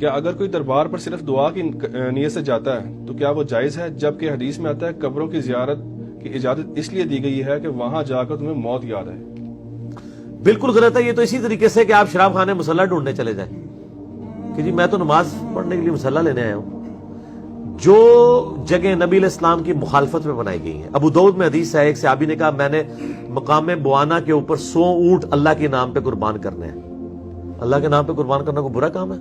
کیا اگر کوئی دربار پر صرف دعا کی نیت سے جاتا ہے تو کیا وہ جائز ہے، جبکہ حدیث میں آتا ہے قبروں کی زیارت کی اجازت اس لیے دی گئی ہے کہ وہاں جا کر تمہیں موت یاد ہے؟ بالکل غلط ہے یہ تو اسی طریقے سے کہ آپ شراب خانے مسلح ڈھونڈنے چلے جائیں کہ جی میں تو نماز پڑھنے کے لیے مسلح لینے آیا ہوں. جو جگہ نبی علیہ السلام کی مخالفت میں بنائی گئی ہیں. ابو داؤد میں حدیث ہے، ایک صحابی نے کہا میں نے مقام بوانا کے اوپر 100 اونٹ اللہ کے نام پہ قربان کرنے ہیں. اللہ کے نام پہ قربان کرنا کوئی برا کام ہے؟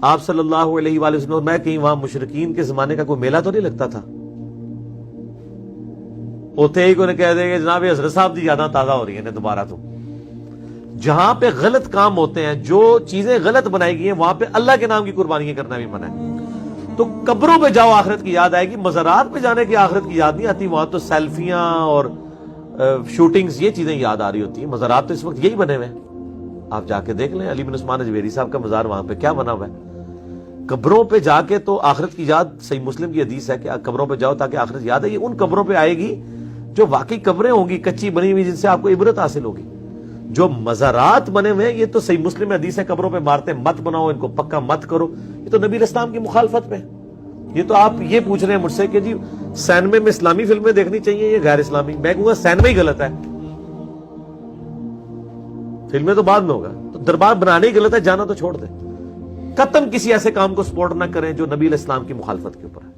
آپ صلی اللہ علیہ وآلہ وسلم میں کہیں وہاں مشرکین کے زمانے کا کوئی میلہ تو نہیں لگتا تھا؟ ہوتے ہی کوئی کہہ دے کہ جناب حضرت صاحب دی یاداں تازہ ہو رہی ہیں دوبارہ. تو جہاں پہ غلط کام ہوتے ہیں، جو چیزیں غلط بنائی گئی ہیں، وہاں پہ اللہ کے نام کی قربانیاں کرنا بھی منع ہے. تو قبروں پہ جاؤ آخرت کی یاد آئے گی، مزارات پہ جانے کی آخرت کی یاد نہیں آتی. وہاں تو سیلفیاں اور شوٹنگز یہ چیزیں یاد آ رہی ہوتی ہیں. مزارات تو اس وقت یہی بنے ہوئے ہیں، آپ جا کے دیکھ لیں علی بن عثمان اجویری صاحب کا مزار وہاں پہ کیا بنا ہوا ہے. قبروں پہ جا کے تو آخرت کی یاد، صحیح مسلم کی حدیث ہے کہ قبروں پہ جاؤ تاکہ آخرت یاد ہے. یہ ان قبروں پہ آئے گی جو واقعی قبریں ہوں گی کچی بنی ہوئی، جن سے آپ کو عبرت حاصل ہوگی. جو مزارات بنے ہوئے ہیں یہ تو صحیح مسلم میں حدیث ہے قبروں پہ مارتے مت بناؤ، ان کو پکا مت کرو. یہ تو نبی علیہ السلام کی مخالفت میں. یہ تو آپ یہ پوچھ رہے ہیں مجھ سے کہ جی سینمے میں اسلامی فلمیں دیکھنی چاہیے یا غیر اسلامی؟ میں کہوں گا سینما ہی غلط ہے، فلمیں تو بعد میں ہوگا. تو دربار بنانے ہی غلط ہے، جانا تو چھوڑ دیں. قطعاً کسی ایسے کام کو سپورٹ نہ کریں جو نبی علیہ السلام کی مخالفت کے اوپر ہے.